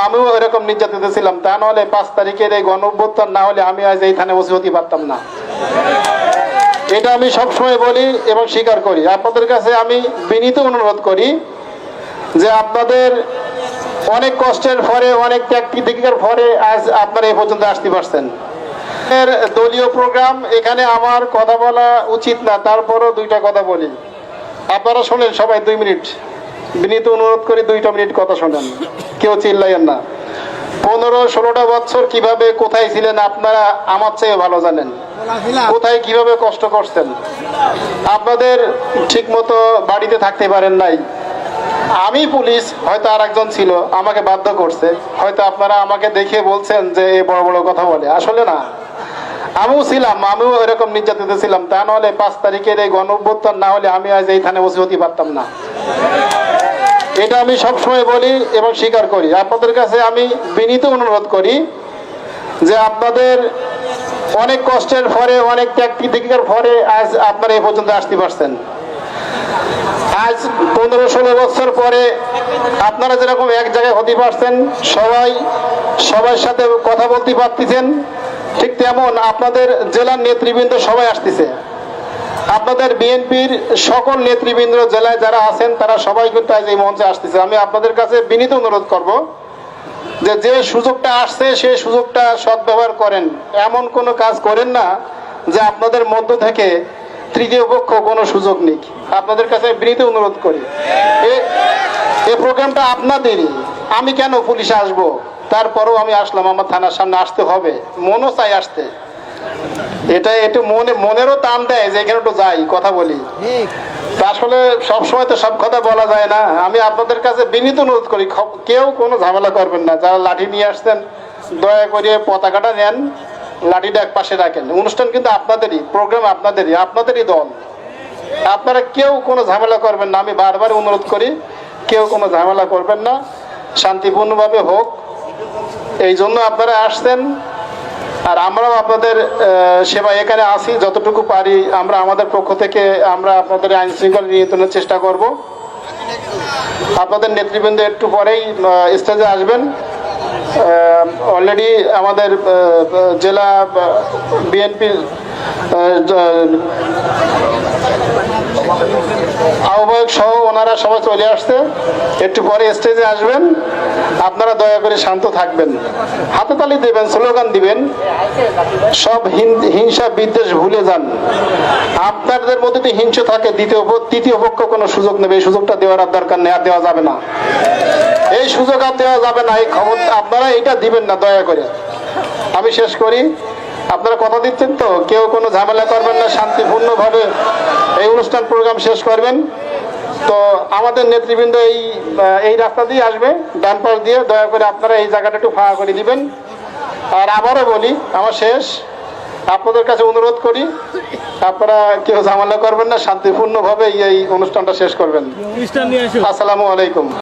আমিও এরকম নির্যাতিত ছিলাম। তা নাহলে 5 তারিখের এই গণঅভ্যুত্থান না হলে আমি আজ এই থানে বসে হতে পারতাম না। এটা আমি সবসময় বলি এবং স্বীকার করি। আপনাদের কাছে আমি বিনীত অনুরোধ করি যে আপনাদের অনেক কষ্টের পরে, অনেক ত্যাগ তিতিক্ষার পরে আজ আপনারা এই পর্যন্ত আসতে পারছেন। দলীয় প্রোগ্রাম, এখানে আমার কথা বলা উচিত না, তারপরও 2টা কথা বলি। আপনারা শোনেন সবাই 2 মিনিট, বিনীত অনুরোধ করি 2টা মিনিট কথা শোনেন, কেউ চিল্লাইয়েন না। 15-16টা বছর কিভাবে কোথায় ছিলেন আপনারা আমার চেয়ে ভালো জানেন, কোথায় কিভাবে কষ্ট করছেন। আপনাদের ঠিক মতো বাড়িতে থাকতে পারেন নাই। আমি পুলিশ, হয়তো আর একজন ছিল, আমাকে বাধ্য করছে। হয়তো আপনারা আমাকে দেখে বলছেন যে এ বড় বড় কথা বলে, আসলে না। আমিও এরকম নির্যাতিত ছিলাম। তা নাহলে 5 তারিখের এই গণঅভ্যুত্থান না হলে আমি আজ এই থানে বসে হতে পারতাম না। এটা আমি সবসময় বলি এবং স্বীকার করি। আপনাদের কাছে আমি বিনীত অনুরোধ করি যে আপনাদের অনেক কষ্টের পরে, অনেক ত্যাগ তিতিক্ষার পরে আজ আপনারা এই পর্যন্ত আসতে পারছেন। আজ 15-16 বছর পরে আপনারা যেরকম এক জায়গায় হতে পারছেন, সবার সাথে কথা বলতে পারতেছেন, ঠিক তেমন আপনাদের জেলার নেতৃবৃন্দ সবাই আসতেছে। আপনাদের বিএনপির সকল নেতৃবৃন্দ জেলায় যারা আছেন তারা সবাই কিন্তু আজ এই মঞ্চে আসতেছে। আমি আপনাদের কাছে বিনীত অনুরোধ করব যে সুযোগটা আসছে সেই সুযোগটা সদ্ব্যবহার করেন। এমন কোনো কাজ করেন না যে আপনাদের মধ্য থেকে তৃতীয় পক্ষ কোনো সুযোগ নিক। আপনাদের কাছে বিনীত অনুরোধ করি, এই প্রোগ্রামটা আপনাদেরই। আমি কেন পুলিশে আসবো, তারপরেও আমি আসলাম, আমার থানার সামনে আসতে হবে, মনও চাই আসতে। এটা একটু মনেরও টান দেয় যে এখানে একটু যাই, কথা বলি। আসলে সবসময় তো সব কথা বলা যায় না। আমি আপনাদের কাছে বিনীত অনুরোধ করি, কেউ কোনো ঝামেলা করবেন না। যারা লাঠি নিয়ে আসছেন দয়া করে পতাকাটা নেন, লাঠিটা এক পাশে রাখেন। অনুষ্ঠান কিন্তু আপনাদেরই, প্রোগ্রাম আপনাদেরই দল। আপনারা কেউ কোনো ঝামেলা করবেন না। আমি বারবার অনুরোধ করি, কেউ কোনো ঝামেলা করবেন না, শান্তিপূর্ণভাবে হোক। এই জন্য আপনারা আসছেন, আর আমরাও আপনাদের সেবায় এখানে আসি। যতটুকু পারি আমরা আমাদের পক্ষ থেকে আমরা আপনাদের আইন শৃঙ্খলা নিয়ন্ত্রণের চেষ্টা করব। আপনাদের নেতৃবৃন্দ একটু পরেই স্টেজে আসবেন। অলরেডি আমাদের জেলা বিএনপি আহ্বায়ক সহ ওনারা সবাই চলে আসছে, একটু পরে স্টেজে আসবেন। আপনারা দয়া করে শান্ত থাকবেন, হাতে তালি দেবেন, স্লোগান দিবেন, সব হিংসা বিদ্বেষ ভুলে যান। আপনাদের মধ্যে যদি হিংসা থাকে তৃতীয় পক্ষ কোনো সুযোগ নেবে, এই সুযোগটা দেওয়ার দরকার নেই, আর দেওয়া যাবে না। এই সুযোগ আর দেওয়া যাবে না, এই খবর আপনারা এটা দিবেন না দয়া করে। আমি শেষ করি, আপনারা কথা দিচ্ছেন তো, কেউ কোনো ঝামেলা করবেন না, শান্তিপূর্ণভাবে এই অনুষ্ঠান প্রোগ্রাম শেষ করবেন। তো আমাদের নেতৃবৃন্দ এই রাস্তা দিয়ে আসবে, ডান পাশ দিয়ে। দয়া করে আপনারা এই জায়গাটা একটু ফাঁকা করে দিবেন। আর আবারও বলি, আমার শেষ, আপনাদের কাছে অনুরোধ করি আপনারা কেউ ঝামেলা করবেন না, শান্তিপূর্ণভাবে এই অনুষ্ঠানটা শেষ করবেন। আসসালামু আলাইকুম।